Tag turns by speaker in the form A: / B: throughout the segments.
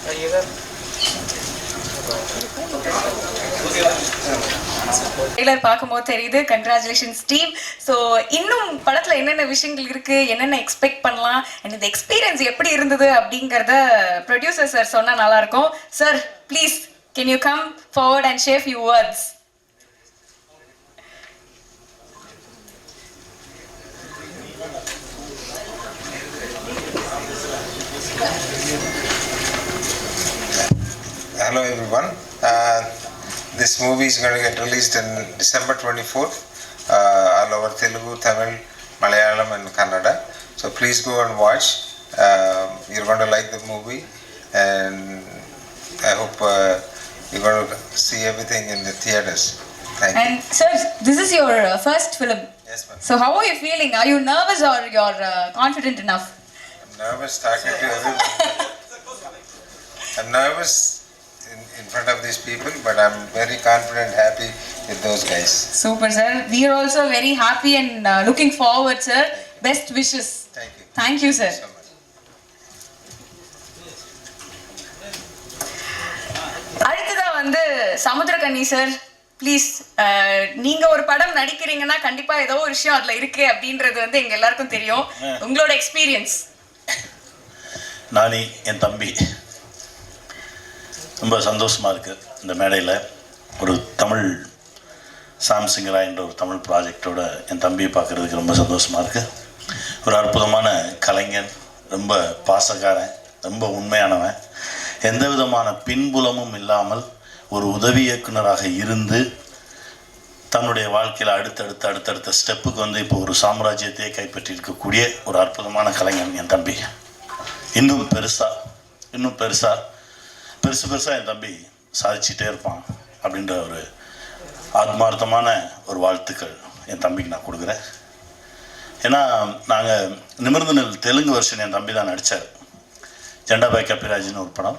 A: Trailer பார்க்கும்போது தெரியுது. Congratulations team. So இன்னும் படத்தில் என்னென்ன விஷயங்கள் இருக்குது, என்னென்ன எக்ஸ்பெக்ட் பண்ணலாம், அண்ட் இந்த எக்ஸ்பீரியன்ஸ் எப்படி இருந்தது அப்படிங்கிறத ப்ரொடியூசர் சார் சொன்னால் நல்லாயிருக்கும். Sir please can you come forward and share few words.
B: Hello everyone. This movie is going to get released in December 24th all over Telugu, Tamil, Malayalam and Kannada. So please go and watch. You're going to like the movie and I hope you're going to see everything in the theaters. Thank you.
A: And sir, this is your first film.
B: Yes ma'am.
A: So how are you feeling? Are you nervous or you're confident enough?
B: I'm nervous talking to everyone. I'm nervous in front of these people, but I'm very confident, happy with those guys.
A: Super, sir. We are also very happy and looking forward, sir. Best wishes.
B: Thank you.
A: Thank you, sir.
B: So much.
A: அடுத்ததா வந்து Samuthirakani sir, please. நீங்க ஒரு படம் நடிக்கிறீங்கன்னா கண்டிப்பா ஏதோ ஒரு விஷயம் அதுல இருக்கு அப்படின்றது வந்து எங்க எல்லாருக்கும் தெரியும். உங்களோட எக்ஸ்பீரியன்ஸ்.
C: நானி என் தம்பி ரொம்ப சந்தோஷமாக இருக்குது. இந்த மேடையில் ஒரு தமிழ் சாம்சிங்கரா என்ற ஒரு தமிழ் ப்ராஜெக்டோட என் தம்பியை பார்க்குறதுக்கு ரொம்ப சந்தோஷமாக இருக்குது. ஒரு அற்புதமான கலைஞன், ரொம்ப பாசக்காரன், ரொம்ப உண்மையானவன், எந்த விதமான பின்புலமும் இல்லாமல் ஒரு உதவி இயக்குனராக இருந்து தன்னுடைய வாழ்க்கையில் அடுத்தடுத்த ஸ்டெப்புக்கு வந்து இப்போ ஒரு சாம்ராஜ்யத்தையே கைப்பற்றி இருக்கக்கூடிய ஒரு அற்புதமான கலைஞன் என் தம்பி. இன்னும் பெருசாக என் தம்பி சாதிச்சுட்டே இருப்பான் அப்படின்ற ஒரு ஆத்மார்த்தமான ஒரு வாழ்த்துக்கள் என் தம்பிக்கு நான் கொடுக்குறேன். ஏன்னா நாங்கள் நிமிர்ந்து நெல் தெலுங்கு வருஷன் என் தம்பி தான் நடித்தார். ஜெண்டாபாய் கபிராஜின்னு ஒரு படம்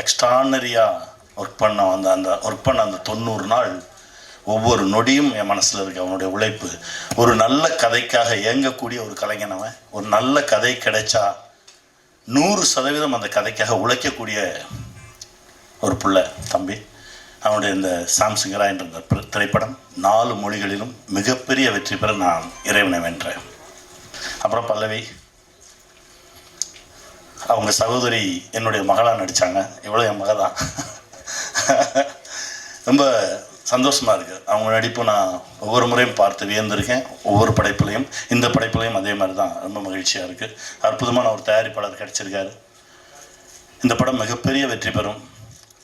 C: எக்ஸ்ட்ரானரியாக ஒர்க் பண்ண அந்த 90 நாள் ஒவ்வொரு நொடியும் என் மனசில் இருக்க அவனுடைய உழைப்பு. ஒரு நல்ல கதைக்காக இயங்கக்கூடிய ஒரு கலைஞனவன். ஒரு நல்ல கதை கிடைச்சா 100% அந்த கதைக்காக உழைக்கக்கூடிய ஒரு பிள்ளை தம்பி. அவனுடைய இந்த சாம்சிங்கரா என்ற திரைப்படம் 4 மொழிகளிலும் மிகப்பெரிய வெற்றி பெற நான் இறைவனை வென்றேன். அப்புறம் பல்லவி, அவங்க சகோதரி என்னுடைய மகளாக நடித்தாங்க. இவ்வளோ என் மக தான். ரொம்ப சந்தோஷமாக இருக்குது. அவங்க நடிப்பு நான் ஒவ்வொரு முறையும் பார்த்து வியந்திருக்கேன். ஒவ்வொரு படைப்புலையும், இந்த படைப்புலையும் அதே மாதிரி தான். ரொம்ப மகிழ்ச்சியாக இருக்குது. அற்புதமான ஒரு தயாரிப்பாளர் கிடைச்சிருக்காரு. இந்த படம் மிகப்பெரிய வெற்றி பெறும்,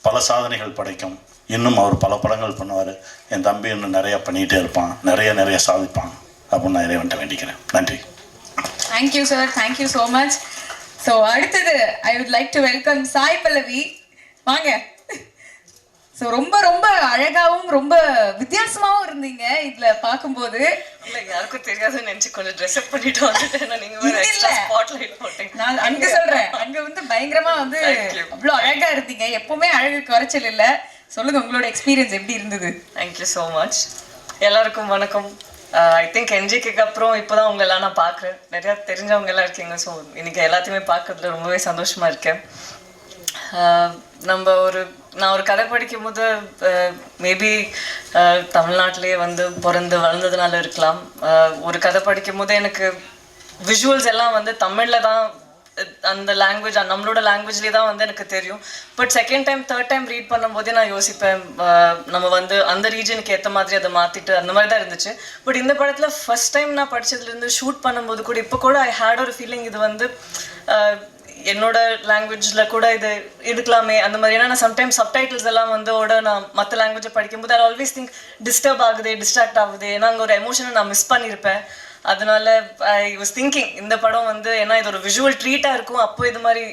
C: பல சாதனைகள் படைக்கும். இன்னும் அவர் பல படங்கள் பண்ணுவார். என் தம்பி இன்னும் நிறையா பண்ணிகிட்டே இருப்பான், நிறைய சாதிப்பான் அப்படின்னு நான் இறைவன்ட்ட வேண்டிக்கிறேன். நன்றி.
A: Thank you sir, thank you so much. So அடுத்தது I would like to welcome Sai Pallavi. வாங்க. ஸோ ரொம்ப அழகாகவும் ரொம்ப வித்தியாசமாகவும் இருந்தீங்க இதில் பார்க்கும்போது.
D: இல்லை, யாருக்கும் தெரியாதுன்னு நினச்சி கொஞ்சம் ட்ரெஸ்அப் பண்ணிட்டு வந்துட்டேன்.
A: நான் அங்கே சொல்கிறேன், அங்கே வந்து பயங்கரமாக வந்து அவ்வளோ அழகாக இருந்தீங்க. எப்போவுமே அழகு குறைச்சல் இல்லை. சொல்லுங்கள், உங்களோட எக்ஸ்பீரியன்ஸ் எப்படி இருந்தது?
D: Thank you so much. எல்லாருக்கும் வணக்கம். ஐ திங்க் என்ஜிக்கு அப்புறம் இப்போ தான் உங்களெல்லாம் நான் பார்க்குறேன். நிறையா தெரிஞ்சவங்க எல்லாம் இருக்கீங்க. ஸோ இன்றைக்கி எல்லாத்தையுமே பார்க்கறதுல ரொம்பவே சந்தோஷமாக இருக்கேன். நான் ஒரு கதை படிக்கும் போது மேபி தமிழ்நாட்டிலே வந்து பிறந்து வளர்ந்ததுனால இருக்கலாம். ஒரு கதை படிக்கும் போது எனக்கு விஷுவல்ஸ் எல்லாம் வந்து தமிழில் தான், அந்த லாங்குவேஜ் நம்மளோட லாங்குவேஜ்லேயே தான் வந்து எனக்கு தெரியும். But second time third time read பண்ணும்போதே நான் யோசிப்பேன், நம்ம வந்து அந்த ரீஜனுக்கு ஏற்ற மாதிரி அதை மாற்றிட்டு அந்த மாதிரி தான் இருந்துச்சு. பட் இந்த படத்தில் ஃபஸ்ட் டைம் நான் படித்ததுலேருந்து ஷூட் பண்ணும்போது கூட இப்போ கூட ஐ ஹேட் ஒரு ஃபீலிங், இது வந்து என்னோட லாங்குவேஜில் கூட இது எடுக்கலாமே அந்த மாதிரி. ஏன்னா நான் சம்டைம்ஸ் சப்டைட்டில்ஸ் எல்லாம் வந்து நான் மற்ற லாங்குவேஜை படிக்கும்போது ஐ ஆல்வேஸ் திங்க் டிஸ்டர்ப் ஆகுது, டிஸ்ட்ராக்ட் ஆகுது. ஏன்னா அங்கே ஒரு எமோஷனை நான் மிஸ் பண்ணியிருப்பேன். அதனால ஐ வாஸ் திங்கிங் இந்த படம் வந்து ஏன்னா இது ஒரு விஷுவல் ட்ரீட்டாக இருக்கும், அப்போ இது மாதிரி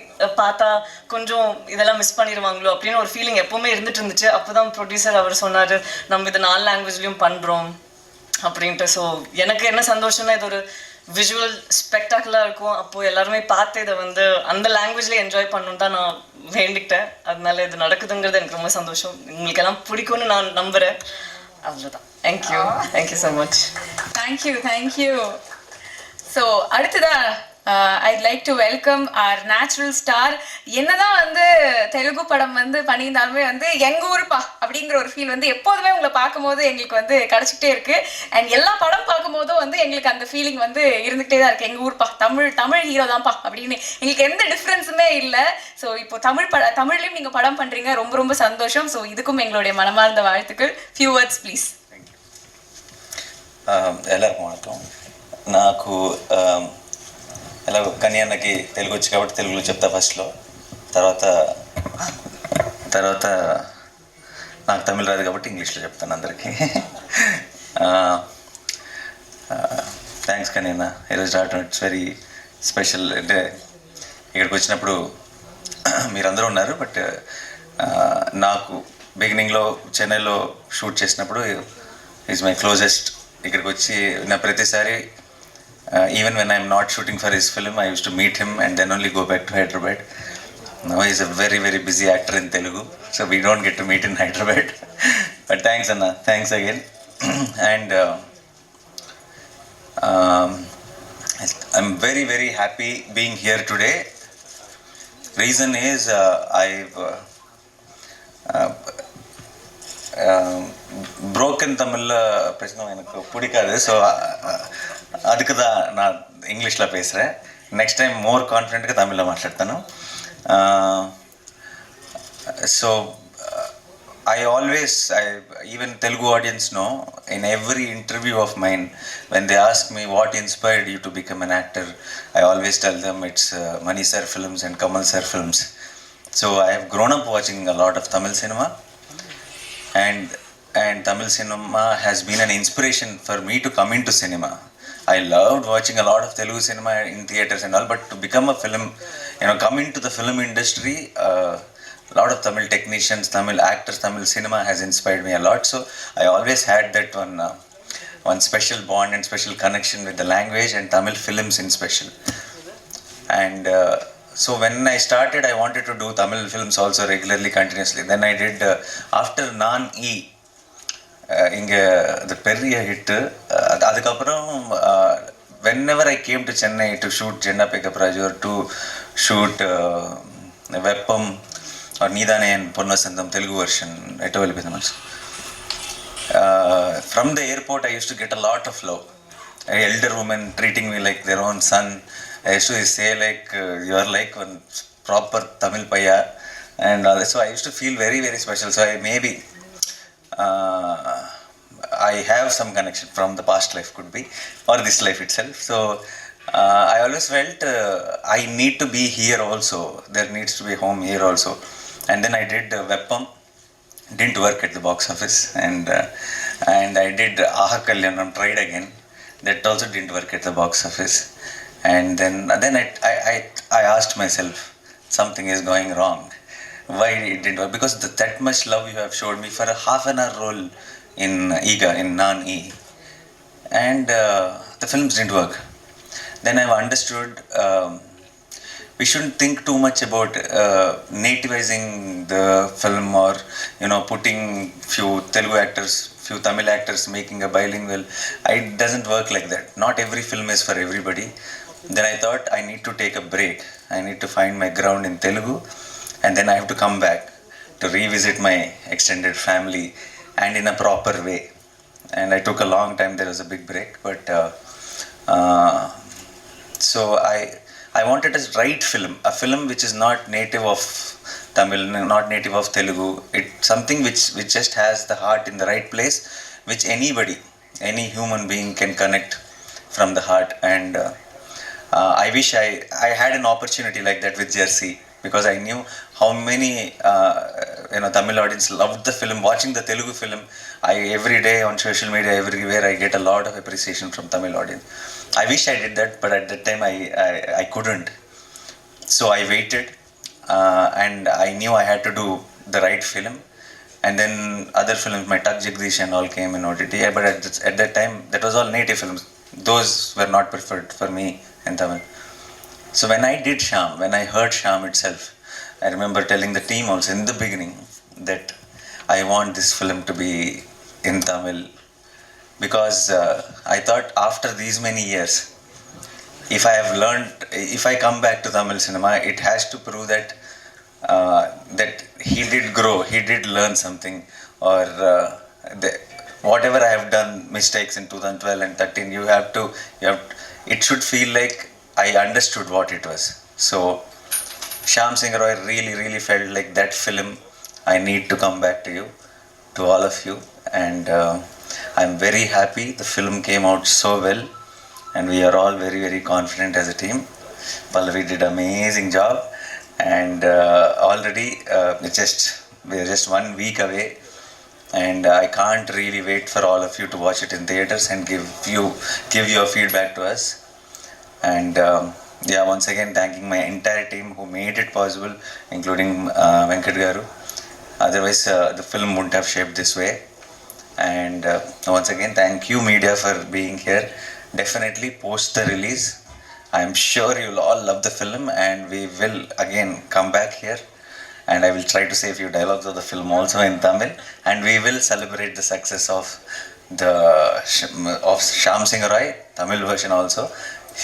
D: பார்த்தா கொஞ்சம் இதெல்லாம் மிஸ் பண்ணிடுவாங்களோ அப்படின்னு ஒரு ஃபீலிங் எப்போவுமே இருந்துட்டு இருந்துச்சு. அப்போ தான் ப்ரொடியூசர் அவர் சொன்னார், நம்ம இது 4 லாங்குவேஜ்லேயும் பண்ணுறோம் அப்படின்ட்டு. ஸோ எனக்கு என்ன சந்தோஷம்னா இது ஒரு விஷுவல் ஸ்பெக்டாக்குலராக இருக்கும். அப்போது எல்லாருமே பார்த்து இதை வந்து அந்த லாங்குவேஜ்லேயே என்ஜாய் பண்ணணுன்னு தான் நான் வேண்டிக்கிட்டேன். அதனால இது நடக்குதுங்கிறது எனக்கு ரொம்ப சந்தோஷம். உங்களுக்கு எல்லாம் பிடிக்கும்னு நான் நம்புகிறேன். அவ்வளோதான். Thank you so much.
A: Thank you. So அடுத்ததா I'd like to welcome our natural star. என்னதான் வந்து தெலுங்கு படம் வந்து பண்ணியிருந்தாலுமே வந்து எங்க ஊருப்பா அப்படிங்கிற ஒரு ஃபீல் வந்து எப்போதுமே உங்களை பார்க்கும்போது எங்களுக்கு வந்து கிடைச்சிக்கிட்டே இருக்கு. அண்ட் எல்லா படம் பார்க்கும்போதும் வந்து எங்களுக்கு அந்த ஃபீலிங் வந்து இருந்துகிட்டே தான் இருக்கு. எங்க ஊர்ப்பா, தமிழ் ஹீரோ தான்ப்பா அப்படின்னு எங்களுக்கு எந்த டிஃப்ரென்ஸுமே இல்லை. ஸோ இப்போ தமிழ்லையும் நீங்க படம் பண்றீங்க, ரொம்ப ரொம்ப சந்தோஷம். ஸோ இதுக்கும் எங்களுடைய மனமார்ந்த வாழ்த்துக்கள். Few words please.
E: ಎಲ್ಲರಿಗೂ వణకం. నాకు ఎలా కన్యాన్నకి తెలుగు వచ్చి కాబట్టి తెలుగులో చెప్తా ఫస్ట్లో. తర్వాత నాకు తమిళ రాదు కాబట్టి ఇంగ్లీష్లో చెప్తాను అందరికీ. థ్యాంక్స్ కన్యన్న, ఈరోజు రావడం ఇట్స్ వెరీ స్పెషల్. అంటే ఇక్కడికి వచ్చినప్పుడు మీరందరూ ఉన్నారు, బట్ నాకు బిగినింగ్లో చెన్నైలో షూట్ చేసినప్పుడు ఈజ్ మై క్లోజెస్ట్. ఇక్కడికి వచ్చి నా ప్రతిసారి even when I'm not shooting for his film I used to meet him and then only go back to Hyderabad. Now he's a very, very busy actor in Telugu, so we don't get to meet in Hyderabad. But thanks, Anna. Thanks again. And I'm very, very happy being here today. Reason is I've broken Tamil பிரச்சனை எனக்கு பிடிக்காது. So அதுக்கு தான் நான் இங்கிலீஷில் பேசுகிறேன். Next time மோர் கான்ஃபிடென்ட்டுக்கு தமிழில் மாట్లాడతాను. So I even Telugu audience know, in every interview of mine, when they ask me what inspired you to become an actor, I always tell them it's Mani sir films and Kamal sir films. So I have grown up watching a lot of Tamil cinema, and Tamil cinema has been an inspiration for me to come into cinema. I loved watching a lot of Telugu cinema in theaters and all, but to become a film, come into the film industry, a lot of Tamil technicians, Tamil actors, Tamil cinema has inspired me a lot. So I always had that one special bond and special connection with the language and Tamil films in special. And so when I started, I wanted to do Tamil films also regularly, continuously. Then I did after Naan-E, இங்கே அது பெரிய hit. அதுக்கப்புறம் whenever I came to Chennai to shoot Jenda Pickup Raju or to shoot Veppam or Needane and Ponnasandam Telugu version, from the airport I used to get a lot of love. Elder women treating me like their own son. I used to say like you are like one proper Tamil paya, and so I used to feel very, very special. So I have some connection from the past life, could be, or this life itself. So I always felt I need to be here also. There needs to be home here also. And then I did Veppam. Didn't work at the box office. And I did Aha Kalyanam, tried again. That also didn't work at the box office. And then I asked myself, something is going wrong. Why it didn't work? Because that much love you have showed me for a half an hour role in Iga, in Naan-E, and the films didn't work. Then I've understood we shouldn't think too much about nativizing the film, or putting few Telugu actors, few Tamil actors, making a bilingual. It doesn't work like that. Not every film is for everybody. Then I thought I need to take a break. I need to find my ground in Telugu, and then I have to come back to revisit my extended family and in a proper way. And I took a long time. There was a big break, but so I wanted a right film, a film which is not native of Tamil, not native of Telugu. It's something which just has the heart in the right place, which any human being can connect from the heart. And I wish I had an opportunity like that with Jersey, because I knew how many Tamil audience loved the film. Watching the Telugu film, every day on social media, everywhere, I get a lot of appreciation from Tamil audience. I wish I did that, but at that time I couldn't. So I waited, and I knew I had to do the right film. And then other films, my Tak Jagdish and all came in OTT. But at that time, that was all native films. Those were not preferred for me in Tamil. So when I did Shyam, when I heard Shyam itself, I remember telling the team also in the beginning that I want this film to be in Tamil, because I thought after these many years, if I come back to Tamil cinema, it has to prove that he did grow, he did learn something, or whatever I have done mistakes in 2012 and 13, it should feel like I understood what it was. So Shyam Singh Roy really felt like that film. I need to come back to you, to all of you, and I'm very happy the film came out so well, and we are all very confident as a team. Pallavi did amazing job, and already we are just 1 week away, and I can't really wait for all of you to watch it in theaters and give your feedback to us. And once again thanking my entire team who made it possible, including Venkat Garu. Otherwise the film wouldn't have shaped this way. And once again thank you media for being here. Definitely post the release, I'm sure you'll all love the film, and we will again come back here, and I will try to say a few dialogues of the film also in Tamil, and we will celebrate the success of Shyam Singh Roy Tamil version also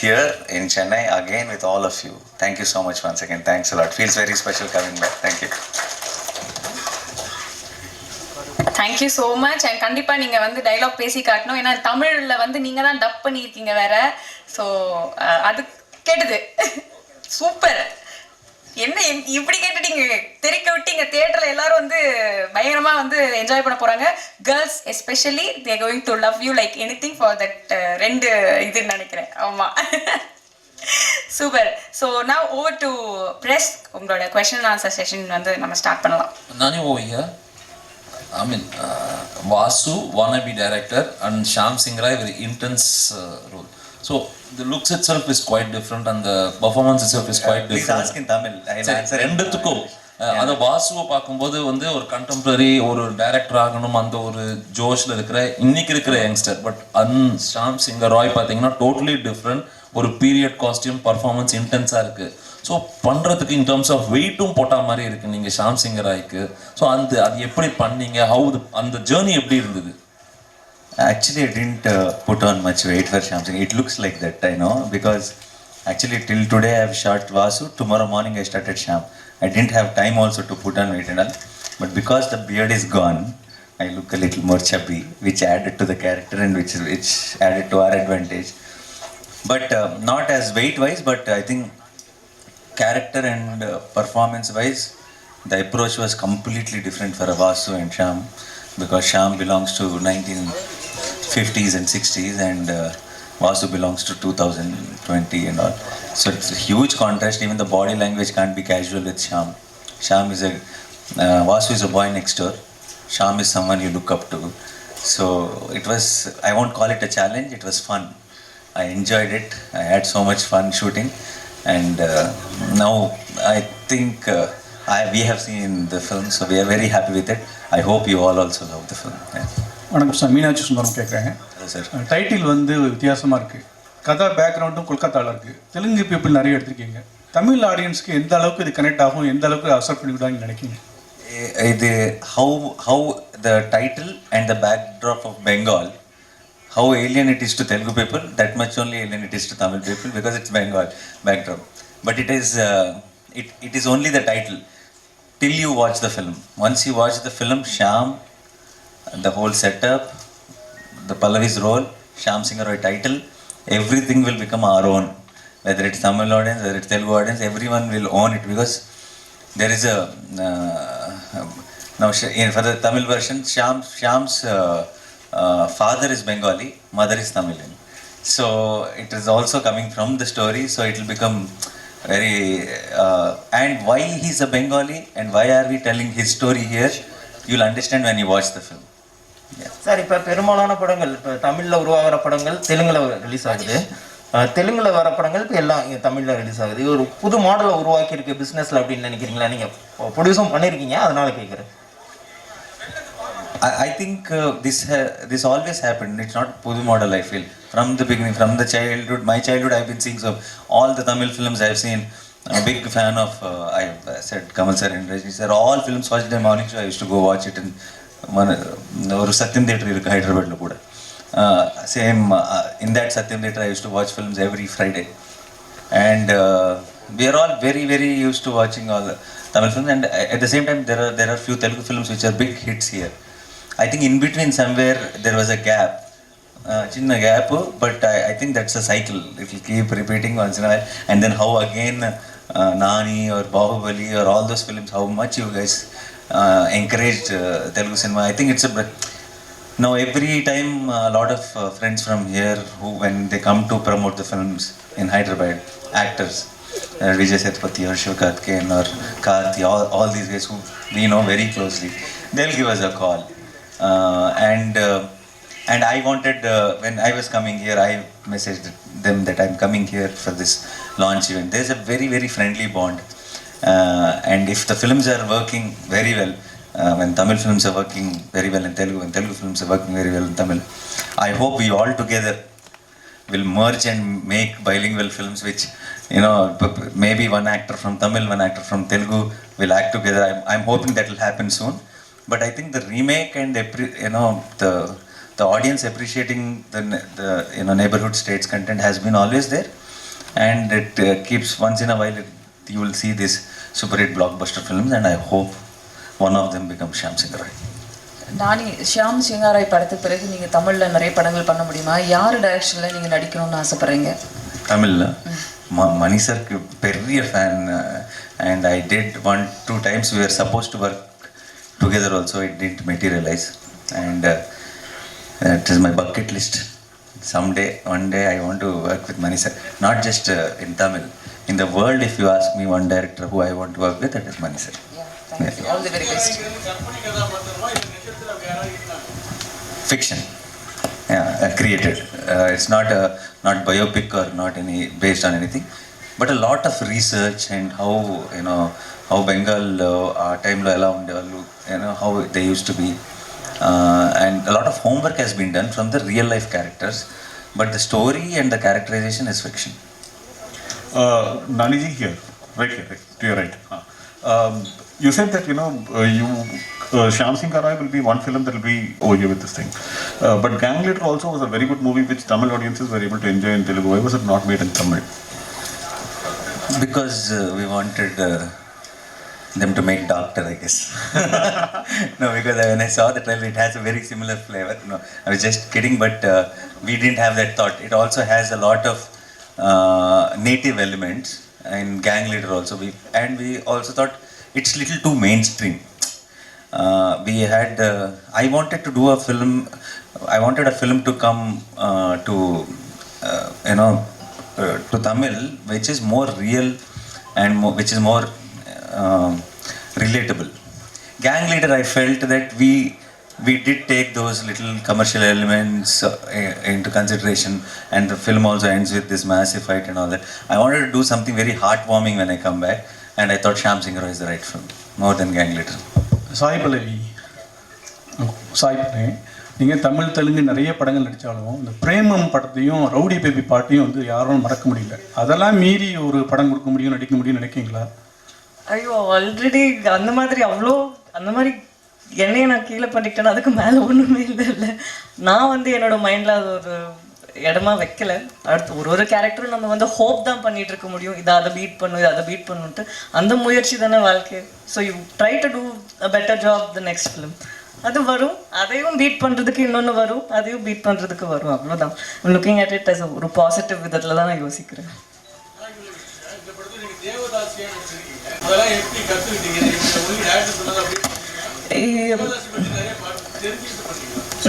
E: here in Chennai again with all of you. Thank you so much once again. Thanks a lot. Feels very special coming back. Thank you.
A: Thank you so much. And கண்டிப்பாக நீங்கள் வந்து dialogue பேசி காட்டணும், ஏன்னா தமிழில் வந்து நீங்கள் தான் டப் பண்ணியிருக்கீங்க வேற. ஸோ அது கேட்டது சூப்பர். என்ன இப்படி கேட்டுட்டீங்க, தெரிக்க விட்டீங்க. தியேட்டரில் எல்லாரும் வந்து பயங்கரமாக வந்து என்ஜாய் பண்ண போகிறாங்க. Girls especially they going to love you like anything for that 2 இதுன்னு நினைக்கிறேன். ஆமாம், super. So now over to press. உங்களோட கொஸ்டின் அண்ட் ஆன்சர் செஷன் வந்து நம்ம ஸ்டார்ட் பண்ணலாம்.
F: நானே Oviya, I mean, Vasu, wannabe director, and Shyam Singh Roy, very intense role. So the looks itself is quite different, and the performance itself is quite
E: Please
F: different.
E: ask in Tamil. I'll answer in
F: ரெண்டுத்துக்கும் அந்த வாசுவை பார்க்கும்போது வந்து ஒரு contemporary ஒரு director ஆகணும் அந்த ஒரு ஜோஷ்ல இருக்கிற இன்னைக்கு இருக்கிற யங்ஸ்டர். பட் ஷாம் சிங் ராய் பார்த்தீங்கன்னா டோட்டலி டிஃப்ரெண்ட். ஒரு பீரியட் காஸ்டியூம் பர்ஃபார்மன்ஸ் இன்டென்ஸாக இருக்கு. ஸோ பண்ணுறதுக்கு இன் டர்ம்ஸ் ஆஃப் வெயிட்டும் போட்டா மாதிரி இருக்கு நீங்கள் ஷாம் சிங் ராய்க்கு. ஸோ அது எப்படி பண்ணீங்க, அந்த ஜேர்னி எப்படி இருந்தது?
E: Actually, I didn't put on much weight for Shyam Singh. It looks like that, I know, because actually till today I have shot Vasu. Tomorrow morning I started Shyam. I didn't have time also to put on weight and all. But because the beard is gone, I look a little more chubby, which added to the character and which added to our advantage. But not as weight-wise, but I think character and performance-wise, the approach was completely different for Vasu and Shyam, because Shyam belongs to 1950s and 60s, and Vasu belongs to 2020 and all. So it's a huge contrast. Even the body language can't be casual with Shyam. Vasu is a boy next door. Shyam is someone you look up to. So it was, I won't call it a challenge, it was fun. I enjoyed it. I had so much fun shooting, and now I think we have seen the film, so we are very happy with it. I hope you all also love the film.
G: வணக்கம் sir, Meenakshi Sundaram கேட்குறேன்.
E: Sir,
G: title வந்து வித்தியாசமாக இருக்குது, கதை பேக்ரவுண்டும் கொல்கத்தாவில் இருக்குது, Telugu people நிறைய எடுத்திருக்கீங்க. தமிழ் ஆடியன்ஸ்க்கு எந்த அளவுக்கு இது கனெக்ட் ஆகும், எந்த அளவுக்கு அக்செப்ட் பண்ணிவிடுவாங்கன்னு நினைக்கிங்க?
E: இது how the title and the backdrop of Bengal, how alien it is to Telugu people, that much only alien it is to Tamil people, because it's Bengal backdrop. But it is only the title till you watch the film. Once you watch the film, Shyam, the whole setup, the Pallavi's role, Shyam Singh Roy title, everything will become our own. Whether it's Tamil audience, whether it's Telugu audience, everyone will own it, because there is a now for the Tamil version, Shyam's father is Bengali, mother is Tamilian. So it is also coming from the story, so it will become very and why he's a Bengali and why are we telling his story here, you'll understand when you watch the film.
H: Sir, இப்போ பெரும்பாலான படங்கள் இப்போ தமிழில் உருவாகிற படங்கள் தெலுங்கில் release ஆகுது. தெலுங்கில் வர படங்கள் இப்போ எல்லாம் இங்கே தமிழில் ரிலீஸ் ஆகுது. ஒரு புது மாடலை உருவாக்கியிருக்கு பிஸ்னஸில் அப்படின்னு நினைக்கிறீங்களா? நீங்கள் ப்ரொடியூஸும் பண்ணியிருக்கீங்க, அதனால கேட்குறேன்.
E: I think this always happened. It's not Pudu model, I feel. From the beginning, from the childhood, my childhood, I've been seeing, so all the Tamil films I've seen. I'm a big fan of, I've said Kamal sir and Rajni sir, all films watched in morning show. I used to go watch it in ஒரு சத்யம் theatre இருக்குது ஹைதராபாத்தில் கூட. Same in that Satyam theatre I used to watch films every Friday, and we are all very used to watching all Tamil films, and at the same time there are few Telugu films which are big hits here. I think in between somewhere there was a gap, chinna gap, but I think that's a cycle. It will keep repeating once in a while, and then how again Nani or Bahubali or all those films, how much you guys encouraged Telugu cinema. I think it's a now every time a lot of friends from here who when they come to promote the films in Hyderabad, actors, Vijay Sethupathi or Shivkarthikeyan or Karthi, all these guys who we know very closely, they'll give us a call. And I wanted, when I was coming here, I messaged them that I'm coming here for this launch event. There's a very, very friendly bond. And if the films are working very well, when Tamil films are working very well in Telugu, and Telugu films are working very well in Tamil, I hope we all together will merge and make bilingual films which, you know, maybe one actor from Tamil, one actor from Telugu will act together. I'm hoping that will happen soon. But I think the remake and the audience appreciating the neighborhood states content has been always there, and it keeps once in a while you will see these super hit blockbuster films, and I hope one of them becomes Shyam Singh Roy.
I: நானி ஷியாம் சிங்காராய் படத்துக்கு பிறகு நீங்கள் தமிழில் நிறைய படங்கள் பண்ண முடியுமா? யார் டைரக்ஷனில் நீங்கள் நடிக்கணும்னு ஆசைப்பட்றீங்க?
E: தமிழில் மணி சருக்கு பெரிய fan, and I did 1-2 times we were supposed to work together also. It didn't materialize, and it is my bucket list. Someday, one day I want to work with Mani sir, not just in Tamil. In the world, if you ask me one director who I want to work with, that is Mani sir.
I: Thank you. All the very best.
E: Fiction, created. It's not biopic or not any based on anything, but a lot of research and how Bengal time lo ela undevallu, how they used to be, and a lot of homework has been done from the real life characters, but the story and the characterization is fiction.
J: Naniji here, right here, to your right. You said that Shyam Singh Roy will be one film that will be over with this thing, but Gang Leader also was a very good movie which Tamil audiences were able to enjoy in Telugu. Why was it not made in Tamil?
E: Because we wanted them to make Doctor, I guess. No, because when I saw the trailer, it has a very similar flavor. No, I was just kidding, but we didn't have that thought. It also has a lot of native elements in Gang Leader also. We also thought it's little too mainstream. I wanted to do a film. I wanted a film to come to Tamil, which is more real and which is more relatable. Gang Leader, I felt that we did take those little commercial elements into consideration, and the film also ends with this massive fight and all that. I wanted to do something very heartwarming when I come back, and I thought Shyam Singh Roy is the right film, more than Gang Leader.
G: Sai Pallavi, நீங்கள் தமிழ் தெலுங்கு நிறைய படங்கள் நடித்தாலும் இந்த பிரேமம் படத்தையும் rowdy baby பாட்டையும் வந்து யாரும் மறக்க முடியல. அதெல்லாம் மீறி ஒரு படம் கொடுக்க முடியும், நடிக்க முடியும்னு நினைக்கிங்களா?
D: ஐயோ, ஆல்ரெடி அந்த மாதிரி என்னையே நான் கீழே பண்ணிக்கிட்டேன்னா அதுக்கு மேலே ஒன்றுமே இல்லை. நான் வந்து என்னோட மைண்டில் அது ஒரு இடமா வைக்கல. அடுத்து ஒரு கேரக்டரும் நம்ம வந்து ஹோப் தான் பண்ணிட்டு இருக்க முடியும், அதை பீட் பண்ணுன்ட்டு. அந்த முயற்சி தானே வாழ்க்கை. So you try to do a better job the next film. அது வரும், அதையும் பீட் பண்ணுறதுக்கு இன்னொன்று வரும், அதையும் பீட் பண்ணுறதுக்கு வரும். அவ்வளோதான். லுக்கிங் அட் இட் அஸ் ஒரு பாசிட்டிவ் விதத்தில் தான் நான் யோசிக்கிறேன்.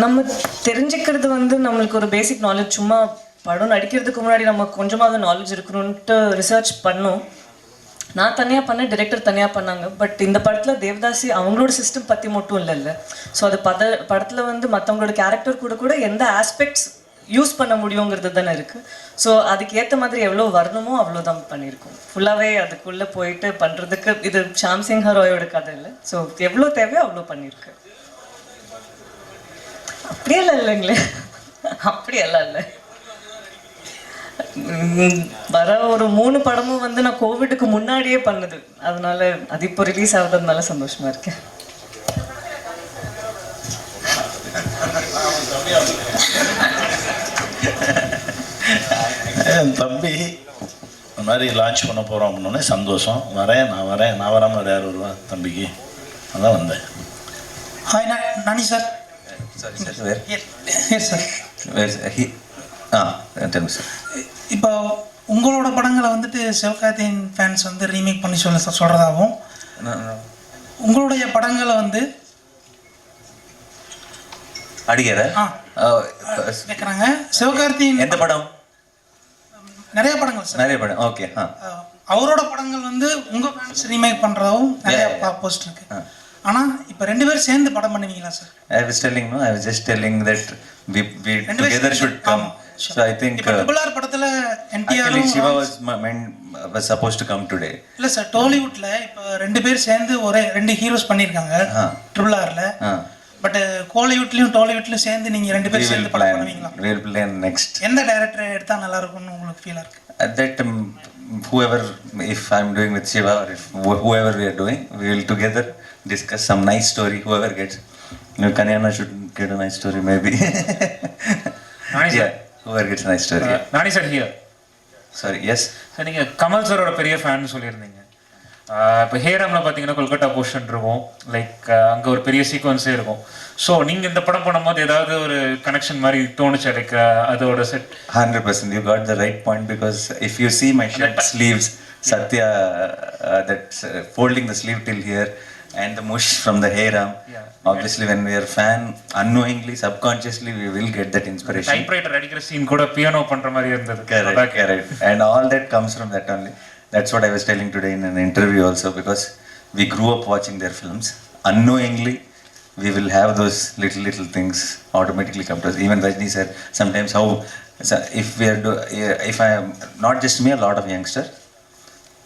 D: நம்ம தெரிஞ்சுக்கிறது வந்து நம்மளுக்கு ஒரு பேசிக் நாலேஜ். சும்மா படம் நடிக்கிறதுக்கு முன்னாடி நம்ம கொஞ்சமாவது நாலேஜ் இருக்கணும்ன்ட்டு ரிசர்ச் பண்ணோம். நான் தனியாக பண்ணேன், டைரக்டர் தனியாக பண்ணாங்க. பட் இந்த படத்தில் தேவதாசி அவங்களோட சிஸ்டம் பற்றி மட்டும் இல்லைல்ல. ஸோ அது படத்தில் வந்து மற்றவங்களோட கேரக்டர் கூட எந்த ஆஸ்பெக்ட்ஸ் யூஸ் பண்ண முடியுங்கிறது தானே இருக்குது. ஸோ அதுக்கு ஏற்ற மாதிரி எவ்வளோ வரணுமோ அவ்வளோதான் பண்ணியிருக்கோம். ஃபுல்லாகவே அதுக்குள்ளே போயிட்டு பண்ணுறதுக்கு இது ஷாம் சிங் ராயோட கதை இல்லை. ஸோ எவ்வளோ தேவையோ அவ்வளோ பண்ணியிருக்கு. அப்படியெல்லாம் இல்லைங்களே, அப்படியெல்லாம் இல்லை. வர ஒரு 3 படமும் வந்து நான் கோவிடுக்கு முன்னாடியே பண்ணது. அதனால அது இப்போ ரிலீஸ் ஆகுறதுனால சந்தோஷமா இருக்கேன்.
C: என் தம்பி இந்த மாதிரி லான்ச் பண்ண போகிறோம் அப்படின்னோடனே சந்தோஷம். நான் வரேன் நான் வராமல் வேறு யார் வருவா தம்பிக்கு, அதான் வந்தேன்.
K: Hi Nani sir.
E: Sorry, sir. Where?
K: Yes sir.
E: Where's he? Tell me, sir.
K: இப்போ உங்களோட படங்களை வந்துட்டு சிவகார்த்தியின் ஃபேன்ஸ் வந்து ரீமேக் பண்ணி சொல்கிறதாகவும்
E: No, no.
K: உங்களுடைய படங்களை வந்து
E: அடிக்கிற
K: கேட்குறாங்க. சிவகார்த்தியின்
E: எந்த படம்?
K: நிறைய படங்கள் சார்.
E: நிறைய படம். ஓகே.
K: அவரோட படங்கள் வந்து உங்கள் ஃபேன்ஸ் ரீமேக் பண்ணுறதாகவும் நிறைய போஸ்ட் இருக்கு. ஆனால் இப்போ 2 பேரும் சேர்ந்து படம் பண்ணுவீங்களா sir?
E: I was just telling that we together should come. So I think
K: Triple R படத்துல NTR
E: actually Shiva was supposed to come today.
K: இல்ல சார், டாலிவுட்ல இப்போ 2 பேர் சேர்ந்து ஒரே 2 ஹீரோஸ் பண்ணிருக்காங்க ட்ரிபிள்ஆர்ல. பட் கோலிவுட்லயும் டாலிவுட்லயும் சேர்ந்து நீங்க 2 பேர் சேர்ந்து படம் பண்ணுவீங்களா?
E: We will plan next.
K: எந்த டைரக்டர் எடுத்தா நல்லா இருக்கும்னு உங்களுக்கு ஃபீல் இருக்கு?
E: That whoever, if I'm doing with Shiva or if whoever we are doing, we will together discuss some nice story. Whoever gets, Kanyana should get a nice story maybe. Yeah, whoever gets a nice story.
L: Nani sir here.
E: Sorry, yes.
L: Sir நீங்கள் கமல் சாரோட பெரிய fan சொல்லியிருந்தீங்க. இப்போ ஹேராம்ல பார்த்தீங்கன்னா Kolkata portion இருக்கும், like அங்கே ஒரு பெரிய சீக்வன்ஸே இருக்கும். ஸோ நீங்கள் இந்த படம் பண்ணும்போது ஏதாவது ஒரு கனெக்ஷன் மாதிரி தோணுச்சு, லைக் அதோட set?
E: 100%, you got the right point, because if you see my shirt sleeves, Satya, that's folding the sleeve till here, and the mush from the Heyram. Obviously, when we are fan, unknowingly, subconsciously, we will get that inspiration.
L: Typewriter அடிக்கிற scene கூட piano பண்ற மாதிரி இருந்தது.
E: Correct. And all that comes from that only. That's what I was telling today in an interview also, because we grew up watching their films. Unknowingly, we will have those little things automatically come to us. Even Rajni said sometimes how, if I am, not just me, a lot of youngsters,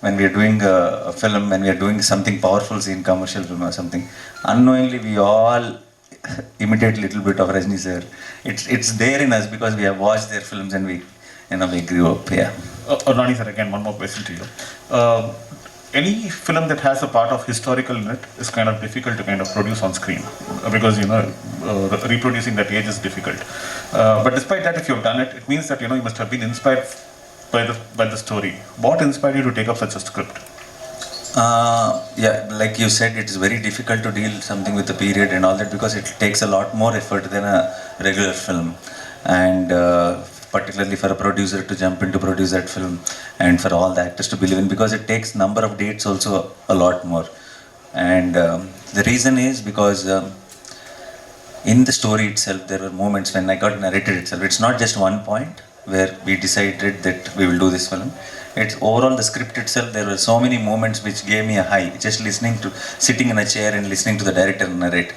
E: when we are doing a film, when we are doing something powerful in commercial film or something, unknowingly we all imitate little bit of Rajni sir. It's there in us because we have watched their films and we grew up. Yeah.
J: Nani sir, again one more question to you. Any film that has a part of historical in it is kind of difficult to kind of produce on screen, because reproducing that age is difficult. But despite that, if you've done it, it means that you must have been inspired by the story. What inspired you to take up such a script?
E: Yeah, like you said, it is very difficult to deal something with the period and all that, because it takes a lot more effort than a regular film, and particularly for a producer to jump in to produce that film, and for all the actors to believe in, because it takes number of dates also a lot more. And the reason is because in the story itself there were moments when I got narrated itself. It's not just one point where we decided that we will do this film. It's overall the script itself. There were so many moments which gave me a high, just sitting in a chair and listening to the director narrate.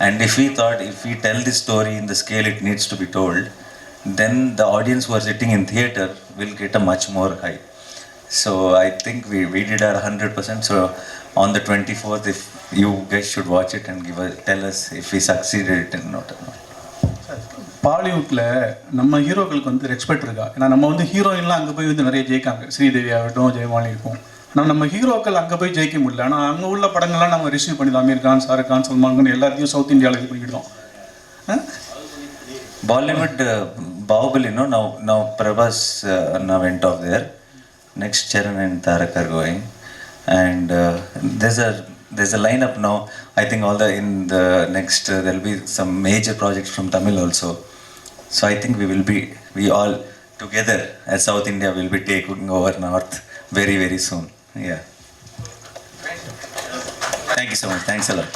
E: And if we thought, if we tell this story in the scale it needs to be told, then the audience who are sitting in theater will get a much more high. So I think we did our 100%. So on the 24th, if you guys should watch it and tell us if we succeeded it or not.
G: பாலிவுட்டில் நம்ம ஹீரோக்களுக்கு வந்து respect இருக்கா? ஏன்னா நம்ம வந்து ஹீரோயின்லாம் அங்கே போய் வந்து நிறைய ஜெயிக்காங்க, ஸ்ரீதேவி ஆகட்டும், ஜெயமாலி இருக்கும். ஆனால் நம்ம ஹீரோக்கள் அங்கே போய் ஜெயிக்க முடியல. ஆனால் அங்கே உள்ள படங்கள்லாம் நம்ம ரிசீவ் பண்ணிடலாம். அமீர் கான், ஷாருக் கான், சல்மான் கான் எல்லாத்தையும் சவுத் இந்தியாவில் இது பண்ணிக்கிட்டோம்.
E: Bollywood, Bahubali, now Prabhas now went off there. Next Charan and Tarak are going, and there's a lineup now. I think in the next there'll be some major projects from Tamil also. So I think we all together as South India will be taking over North very, very soon. Yeah. Thank you so much. Thanks a lot.